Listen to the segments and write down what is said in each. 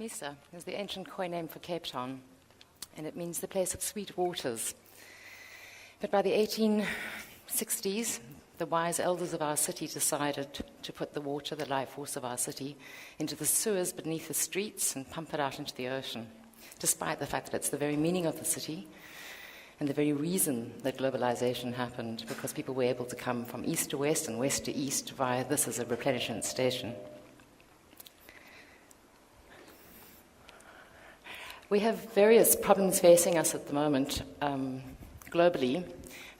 Camissa is the ancient Khoi name for Cape Town, and it means the place of sweet waters. But by the 1860s, the wise elders of our city decided to put the water, the life force of our city, into the sewers beneath the streets and pump it out into the ocean, despite the fact that it's the very meaning of the city and the very reason that globalization happened, because people were able to come from east to west and west to east via this as a replenishment station. We have various problems facing us at the moment globally,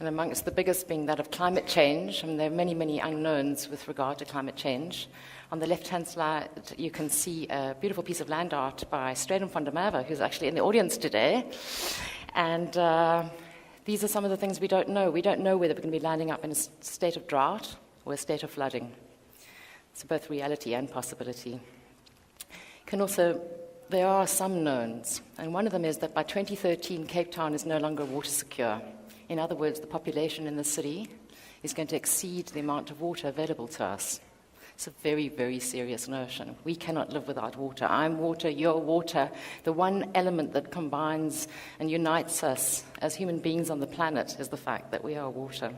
and amongst the biggest being that of climate change, and there are many, many unknowns with regard to climate change. On the left-hand slide, you can see a beautiful piece of land art by Caron von Zeil, who's actually in the audience today. And these are some of the things we don't know. We don't know whether we're going to be landing up in a state of drought or a state of flooding. It's both reality and possibility. There are some knowns, and one of them is that by 2013, Cape Town is no longer water secure. In other words, the population in the city is going to exceed the amount of water available to us. It's a very, very serious notion. We cannot live without water. I'm water, you're water. The one element that combines and unites us as human beings on the planet is the fact that we are water.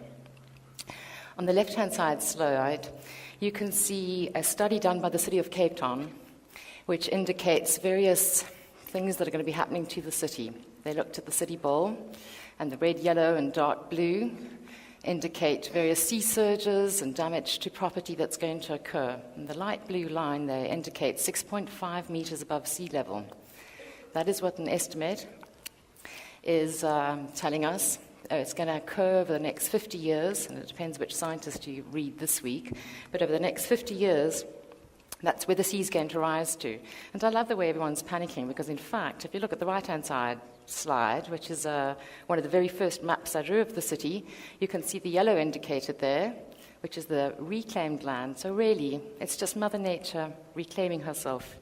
On the left-hand side slide, you can see a study done by the city of Cape Town, which indicates various things that are going to be happening to the city. They looked at the city bowl, and the red, yellow, and dark blue indicate various sea surges and damage to property that's going to occur. And the light blue line there indicates 6.5 meters above sea level. That is what an estimate is telling us. It's going to occur over the next 50 years, and it depends which scientist you read this week, but over the next 50 years, that's where the sea's going to rise to. And I love the way everyone's panicking, because in fact, if you look at the right-hand side slide, which is one of the very first maps I drew of the city, you can see the yellow indicated there, which is the reclaimed land. So really, it's just Mother Nature reclaiming herself.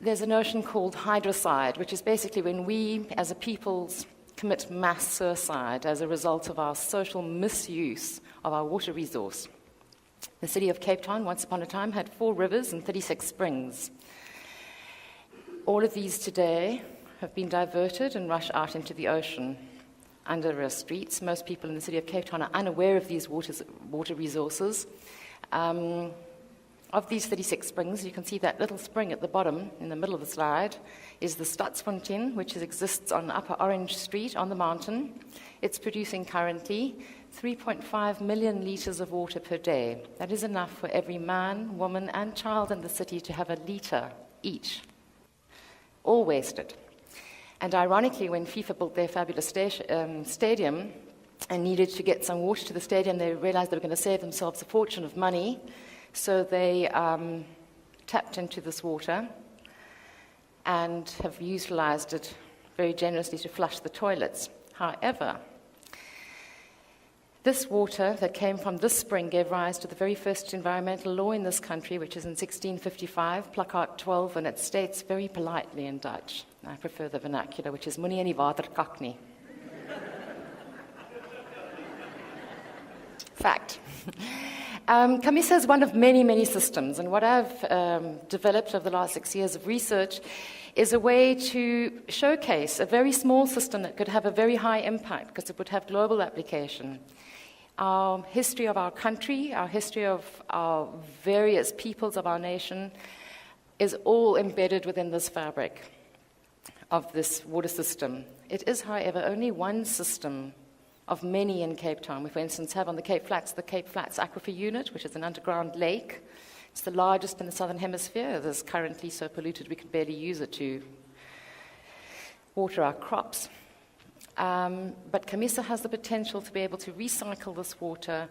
There's a notion called hydrocide, which is basically when we, as a people, commit mass suicide as a result of our social misuse of our water resource. The city of Cape Town, once upon a time, had 4 rivers and 36 springs. All of these today have been diverted and rush out into the ocean under our streets. Most people in the city of Cape Town are unaware of these water resources. Of these 36 springs, you can see that little spring at the bottom, in the middle of the slide, is the Stadsfontein, which exists on Upper Orange Street on the mountain. It's producing currently 3.5 million litres of water per day. That is enough for every man, woman, and child in the city to have a litre each. All wasted. And ironically, when FIFA built their fabulous stadium and needed to get some water to the stadium, they realized they were going to save themselves a fortune of money. So they tapped into this water and have utilized it very generously to flush the toilets. However, this water that came from this spring gave rise to the very first environmental law in this country, which is in 1655, Plakat 12, and it states very politely in Dutch, I prefer the vernacular, which is Moenie in die water kak nie. Fact. Camissa is one of many, many systems, and what I've developed over the last 6 years of research is a way to showcase a very small system that could have a very high impact because it would have global application. Our history of our country, our history of our various peoples of our nation is all embedded within this fabric of this water system. It is, however, only one system of many in Cape Town. We, for instance, have on the Cape Flats Aquifer Unit, which is an underground lake. It's the largest in the Southern Hemisphere. It is currently so polluted we can barely use it to water our crops. But Camissa has the potential to be able to recycle this water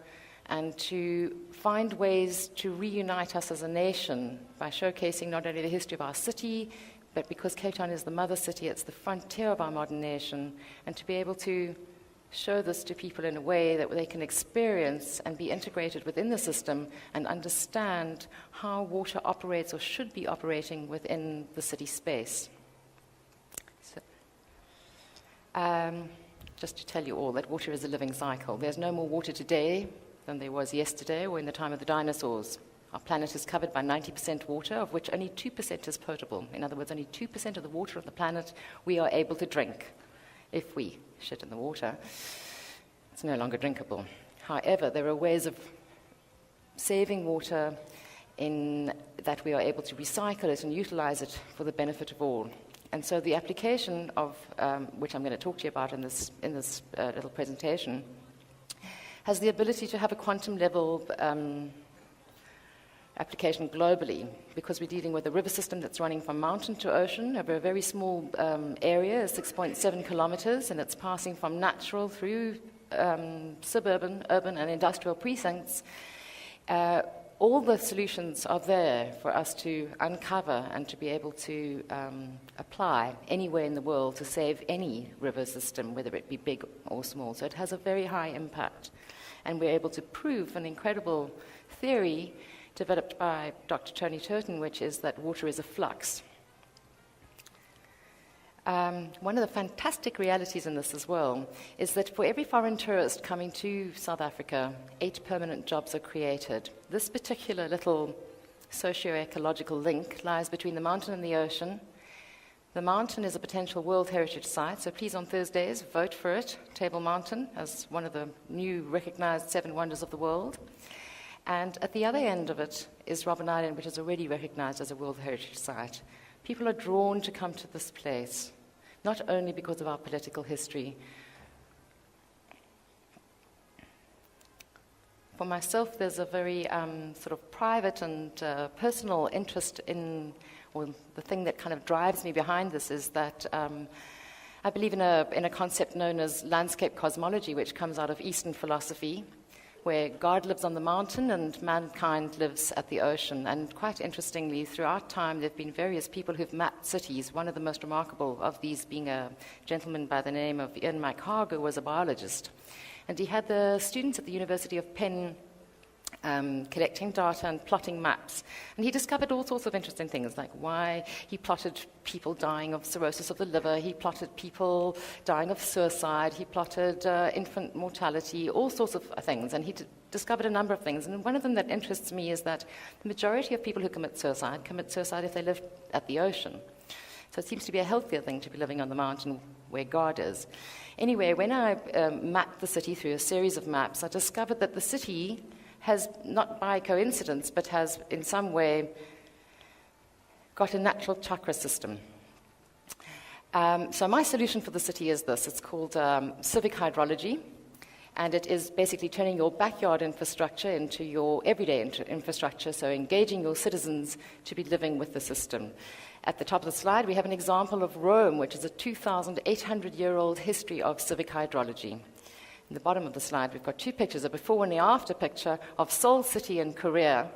and to find ways to reunite us as a nation by showcasing not only the history of our city, but because Cape Town is the mother city, it's the frontier of our modern nation, and to be able to show this to people in a way that they can experience and be integrated within the system and understand how water operates or should be operating within the city space. Just to tell you all that water is a living cycle. There's no more water today than there was yesterday or in the time of the dinosaurs. Our planet is covered by 90% water, of which only 2% is potable. In other words, only 2% of the water of the planet we are able to drink. If we shit in the water, it's no longer drinkable. However, there are ways of saving water in that we are able to recycle it and utilize it for the benefit of all. And so the application of, which I'm going to talk to you about in this little presentation, has the ability to have a quantum level application globally, because we're dealing with a river system that's running from mountain to ocean over a very small area, 6.7 kilometers, and it's passing from natural through suburban, urban, and industrial precincts. All the solutions are there for us to uncover and to be able to apply anywhere in the world to save any river system, whether it be big or small. So it has a very high impact. And we're able to prove an incredible theory developed by Dr. Tony Turton, which is that water is a flux. One of the fantastic realities in this as well is that for every foreign tourist coming to South Africa, 8 permanent jobs are created. This particular little socio-ecological link lies between the mountain and the ocean. The mountain is a potential World Heritage Site, so please on Thursdays vote for it, Table Mountain, as one of the new recognized 7 wonders of the world. And at the other end of it is Robben Island, which is already recognized as a World Heritage Site. People are drawn to come to this place, not only because of our political history. For myself, there's a very sort of private and personal interest in, or the thing that kind of drives me behind this is that I believe in a concept known as landscape cosmology, which comes out of Eastern philosophy, where God lives on the mountain and mankind lives at the ocean. And quite interestingly, throughout time, there have been various people who've mapped cities. One of the most remarkable of these being a gentleman by the name of Ian McHarg, who was a biologist. And he had the students at the University of Penn collecting data and plotting maps. And he discovered all sorts of interesting things, like why he plotted people dying of cirrhosis of the liver, he plotted people dying of suicide, he plotted infant mortality, all sorts of things. And he discovered a number of things. And one of them that interests me is that the majority of people who commit suicide if they live at the ocean. So it seems to be a healthier thing to be living on the mountain where God is. Anyway, when I mapped the city through a series of maps, I discovered that the city has, not by coincidence, but has in some way got a natural chakra system. So my solution for the city is this. It's called civic hydrology, and it is basically turning your backyard infrastructure into your everyday infrastructure, so engaging your citizens to be living with the system. At the top of the slide, we have an example of Rome, which is a 2,800-year-old history of civic hydrology. In the bottom of the slide, we've got 2 pictures, a before and the after picture of Seoul City in Korea,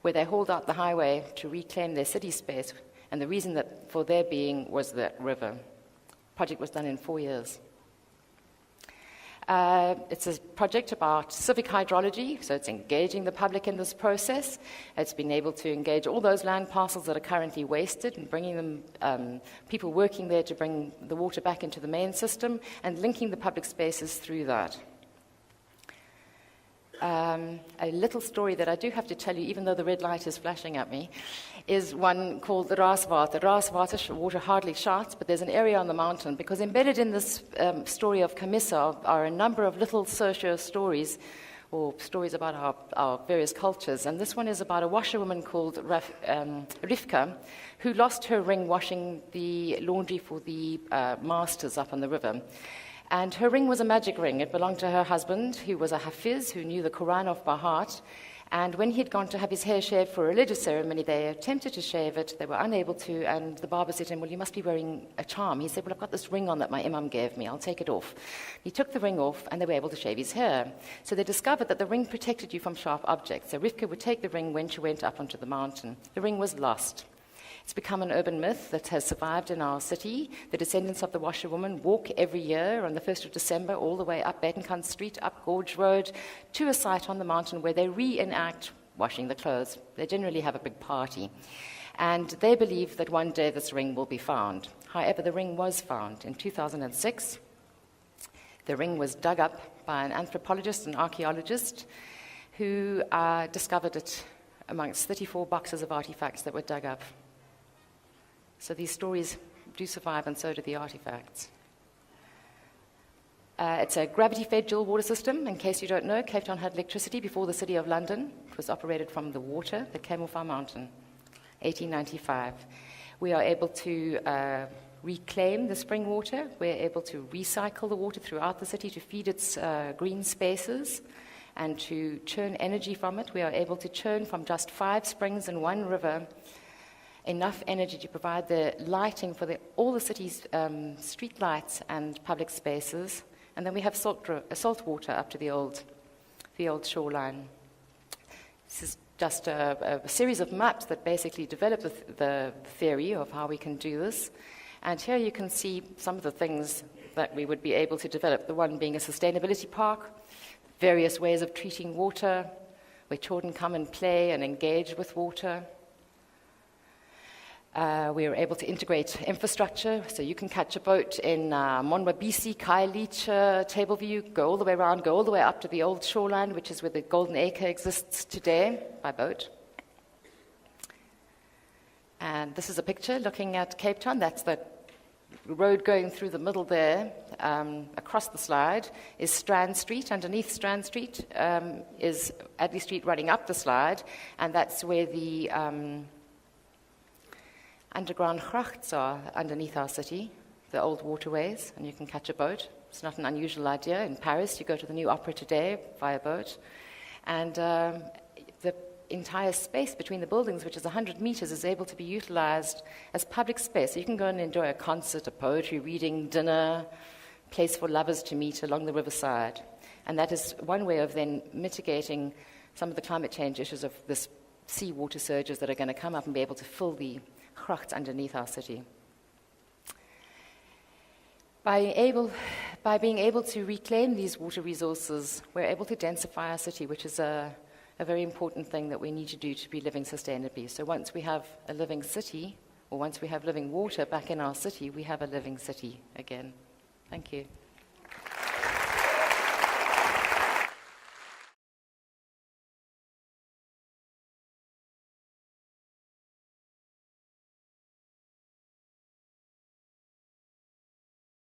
where they hauled out the highway to reclaim their city space, and the reason that for their being was that river. The project was done in 4 years. It's a project about civic hydrology, so it's engaging the public in this process. It's been able to engage all those land parcels that are currently wasted and bringing them, people working there to bring the water back into the main system and linking the public spaces through that. A little story that I do have to tell you, even though the red light is flashing at me, is one called the Raaswater. Raaswater, water hardly shouts, but there's an area on the mountain, because embedded in this story of Camissa are a number of little socio stories, or stories about our various cultures. And this one is about a washerwoman called Rivka, who lost her ring washing the laundry for the masters up on the river. And her ring was a magic ring. It belonged to her husband, who was a Hafiz, who knew the Quran off by heart. And when he'd gone to have his hair shaved for a religious ceremony, they attempted to shave it. They were unable to, and the barber said to him, well, you must be wearing a charm. He said, well, I've got this ring on that my imam gave me. I'll take it off. He took the ring off, and they were able to shave his hair. So they discovered that the ring protected you from sharp objects. So Rivka would take the ring when she went up onto the mountain. The ring was lost. It's become an urban myth that has survived in our city. The descendants of the washerwoman walk every year on the 1st of December all the way up Batenkant Street, up Gorge Road, to a site on the mountain where they reenact washing the clothes. They generally have a big party. And they believe that one day this ring will be found. However, the ring was found in 2006. The ring was dug up by an anthropologist and archaeologist who discovered it amongst 34 boxes of artifacts that were dug up. So these stories do survive, and so do the artifacts. It's a gravity-fed dual water system. In case you don't know, Cape Town had electricity before the City of London. It was operated from the water that came off our mountain, 1895. We are able to reclaim the spring water. We're able to recycle the water throughout the city to feed its green spaces and to churn energy from it. We are able to churn from just 5 springs and 1 river enough energy to provide the lighting for all the city's street lights and public spaces. And then we have salt water up to the old shoreline. This is just a series of maps that basically develop the theory of how we can do this. And here you can see some of the things that we would be able to develop, the one being a sustainability park, various ways of treating water, where children come and play and engage with water. We are able to integrate infrastructure, so you can catch a boat in Monwa, BC, Khayelitsha, Tableview, go all the way around, go all the way up to the old shoreline, which is where the Golden Acre exists today, by boat. And this is a picture looking at Cape Town. That's the road going through the middle there. Across the slide is Strand Street. Underneath Strand Street is Adley Street running up the slide, and that's where the underground grachts are underneath our city, the old waterways, and you can catch a boat. It's not an unusual idea. In Paris, you go to the new opera today via boat, and the entire space between the buildings, which is 100 meters, is able to be utilized as public space. So you can go and enjoy a concert, a poetry reading, dinner, place for lovers to meet along the riverside. And that is one way of then mitigating some of the climate change issues of this seawater surges that are going to come up and be able to fill the grachts underneath our city. By being able to reclaim these water resources, we're able to densify our city, which is a very important thing that we need to do to be living sustainably. So once we have a living city, or once we have living water back in our city, we have a living city again. Thank you.